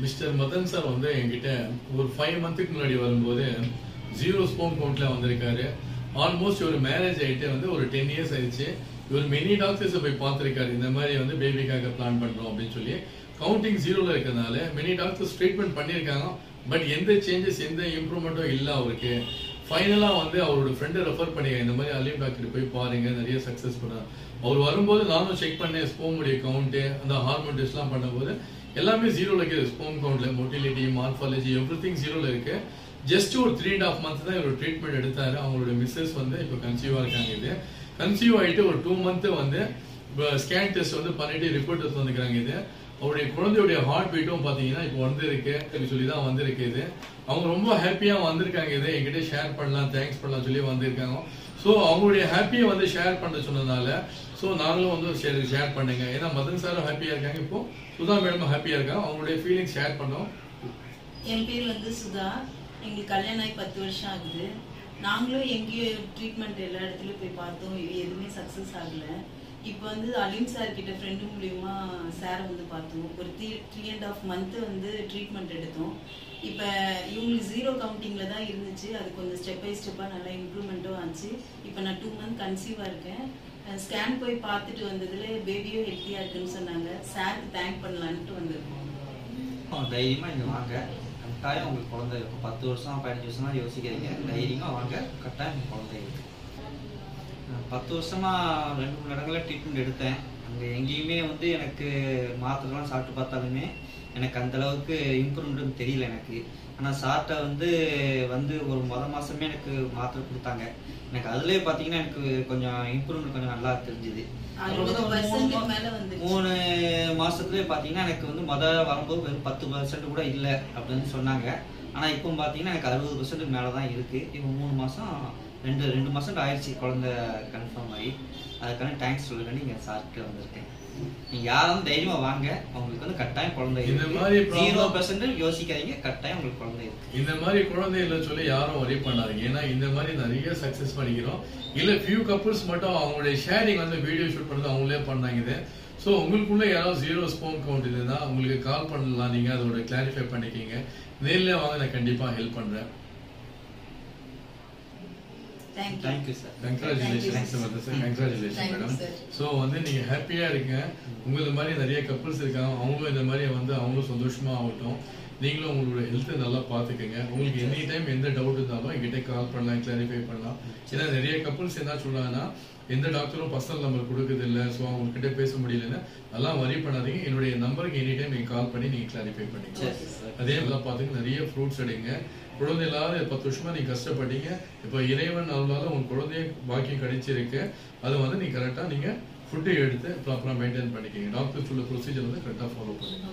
Mister Madan sir வந்து என்கிட்ட ஒரு 5 மந்த்துக்கு முன்னாடி வரும்போது 0 ஸ்போம் கவுண்ட்ல வந்திருக்காரு. ஆல்மோஸ்ட் ஒரு மேரேஜ் ஆகிட்டு வந்து ஒரு 10 இயர்ஸ் ஆயிடுச்சு. இவர் மெனி டாக்டர்ஸை போய் பார்த்துருக்காரு. இந்த மாதிரி வந்து பேபிக்காக பிளான் பண்றோம் அப்படின்னு சொல்லி கவுண்டிங் 0ல இருக்கிறதுனால மெனி டாக்டர்ஸ் ட்ரீட்மெண்ட் பண்ணியிருக்காங்க. பட் எந்த சேஞ்சஸ் எந்த இம்ப்ரூவ்மெண்ட்டும் இல்லை அவருக்கு. ஃபைனலா வந்து அவரோட ஃப்ரெண்டை ரெஃபர் பண்ணி இந்த மாதிரி அலீம் டாக்டர் போய் பாருங்க, நிறைய சக்சஸ் பண்ணார். அவர் வரும்போது நானும் செக் பண்ணேன், ஸ்போமுடைய கவுண்ட் அந்த ஹார்மோன் டெஸ்ட்லாம் பண்ணும்போது எல்லாமே 0ல இருக்குது. ஸ்போம் கவுண்ட்ல மோட்டிலிட்டி மார்பாலஜி எவ்ரிதிங் 0ல இருக்கு. ஜஸ்ட் ஒரு 3.5 மந்த் தான் இவர் ட்ரீட்மெண்ட் எடுத்தாரு. அவங்களோட மிஸ்ஸஸ் வந்து இப்போ கன்சீவா இருக்காங்க. இது கன்சீவ் ஆகிட்டு ஒரு 2 மந்த் வந்து ஸ்கேன் டெஸ்ட் வந்து பண்ணிட்டு ரிப்போர்ட் எடுத்து வந்துக்கிறாங்க. இது அவருடைய குழந்தையுடைய ஹார்ட் பீட்டும் பார்த்தீங்கன்னா இப்போ வந்திருக்கு சொல்லி தான் வந்திருக்கு. இது அவங்க ரொம்ப ஹாப்பியா வந்திருக்காங்க. இது என்கிட்ட ஷேர் பண்ணலாம், தேங்க்ஸ் பண்ணலாம் சொல்லி வந்திருக்காங்க. ஸோ அவங்களுடைய ஹாப்பியை வந்து ஷேர் பண்ண சொன்னதுனால ஸோ நாங்களும் வந்து ஷேர் பண்ணுங்க. ஏன்னா மதன் சாரும் ஹாப்பியா இருக்காங்க, இப்போ சுதா மேடமும் ஹாப்பியா இருக்காங்க. அவங்களுடைய ஃபீலிங்ஸ் ஷேர் பண்ணோம். என் பேர் வந்து சுதா. எங்களுக்கு கல்யாணம் ஆகி 10 வருஷம் ஆகுது. நாங்களும் எங்கேயும் ட்ரீட்மெண்ட் எல்லா இடத்துலயும் போய் பார்த்தோம், எதுவுமே சக்சஸ் ஆகல. இப்போ வந்து அலீம் சார் கிட்ட ஃப்ரெண்டு மூலியமா சாரை வந்து பார்த்தோம். ஒரு 3.5 மந்த் வந்து ட்ரீட்மெண்ட் எடுத்தோம். இப்போ இவங்களுக்கு 0 கவுண்டிங்ல தான் இருந்துச்சு. அது கொஞ்சம் ஸ்டெப் பை ஸ்டெப்பா நல்லா இம்ப்ரூவ்மெண்ட்டும் ஆச்சு. இப்போ நான் 2 மந்த் கன்சீவா இருக்கேன். ஸ்கேன் போய் பார்த்துட்டு வந்ததுல பேபியும் ஹெல்த்தியா இருக்குன்னு சொன்னாங்க. சாருக்கு தேங்க் பண்ணலான்ட்டு வந்திருக்கோம். தைரியமா இங்க வாங்க, கட்டாயம் உங்களுக்கு குழந்தை இருக்கும். 10 வருஷம் 15 வருஷமா யோசிக்கிறீங்க, தைரியமா வாங்க, கட்டாயம் உங்களுக்கு குழந்தை இருக்கு. 10 வருஷமா 2-3 இடங்கள்ல ட்ரீட்மெண்ட் எடுத்தேன். அங்கே எங்கேயுமே வந்து எனக்கு மாத்திரைலாம் சாப்பிட்டு பார்த்தாலுமே எனக்கு அந்த அளவுக்கு இம்ப்ரூவ்மெண்ட் தெரியல எனக்கு. ஆனால் சார்ட்ட வந்து ஒரு மாதமே எனக்கு மாத்திரை கொடுத்தாங்க. எனக்கு அதுலேயே பார்த்தீங்கன்னா எனக்கு கொஞ்சம் இம்ப்ரூவ்மெண்ட் கொஞ்சம் நல்லா தெரிஞ்சுது. 3 மாசத்துலேயே பார்த்தீங்கன்னா எனக்கு வந்து வரும்போது வெறும் 10% கூட இல்லை அப்படின்னு சொன்னாங்க. ஆனால் இப்போ பார்த்தீங்கன்னா எனக்கு 60% மேலே தான் இருக்குது. இப்போ 3 மாதம் 2% ஆயிடுச்சு குழந்தை கன்ஃபார்ம் ஆகி. அதுக்கான தேங்க்ஸ் சொல்லுங்க. நீங்கள் சார்கிட்ட வந்திருக்கேன். நீங்க யாரும் தைரியமா வாங்க, உங்களுக்கு வந்து கட்டாயம் குழந்தை இந்த மாதிரி 0% யோசிக்காதீங்க, கட்டாயம் உங்களுக்கு குழந்தை இருக்கு. இந்த மாதிரி குழந்தை இல்லைன்னு சொல்லி யாரும் வரி பண்ணாதீங்க. ஏன்னா இந்த மாதிரி நிறைய சக்சஸ் பண்ணிக்கிறோம். இல்ல ஃபியூ கப்புள்ஸ் மட்டும் அவங்களுடைய ஷேரிங் வந்து வீடியோ ஷூட் பண்ணது அவங்களே பண்ணாங்க. ஸோ உங்களுக்குள்ள யாராவது 0 ஸ்போம் கவுண்ட் இதுன்னா உங்களுக்கு கால் பண்ணலாம். நீங்க அதோட கிளாரிஃபை பண்ணிக்கிங்க. நேரில் வாங்க, நான் கண்டிப்பா ஹெல்ப் பண்றேன். Thank you sir. Congratulations madam. So வந்து நீங்க ஹாப்பியா இருங்க. உங்கள மாதிரி நிறைய கப்புள்ஸ் இருக்காங்க, அவங்களும் இந்த மாதிரி வந்து அவங்களும் சந்தோஷமா ஆகட்டும். நீங்களும் உங்களோட ஹெல்த்தை நல்லா பார்த்துக்கங்க. உங்களுக்கு எனி டைம் எந்த டவுட் இருந்தாலும் என்கிட்ட கால் பண்ணலாம், கிளாரிஃபை பண்ணலாம். ஏன்னா நிறைய கப்புள்ஸ் என்ன சொல்றாங்கன்னா எந்த டாக்டரும் பர்சனல் நம்பர் கொடுக்குறது இல்லை, ஸோ அவங்ககிட்ட பேச முடியலன்னு அதெல்லாம் வரி பண்ணாதீங்க. என்னுடைய நம்பருக்கு எனி டைம் நீங்கள் கால் பண்ணி நீங்கள் கிளாரிஃபை பண்ணிக்கலாம். அதே மாதிரி பார்த்துங்க, நிறைய ஃப்ரூட்ஸ் எடுங்க. குழந்தை இல்லாத 10 வருஷமா நீங்க கஷ்டப்பட்டீங்க. இப்போ இறைவன் அருளால உங்க குழந்தைய பாக்கியம் கிடைச்சிருக்கு. அதை வந்து நீங்க கரெக்டா நீங்க ஃபுட்டு எடுத்து ப்ராப்பரா மெயின்டைன் பண்ணிக்கங்க. டாக்டர் சொல்ல ப்ரொசீஜர் வந்து கரெக்டா ஃபாலோ பண்ணுங்க.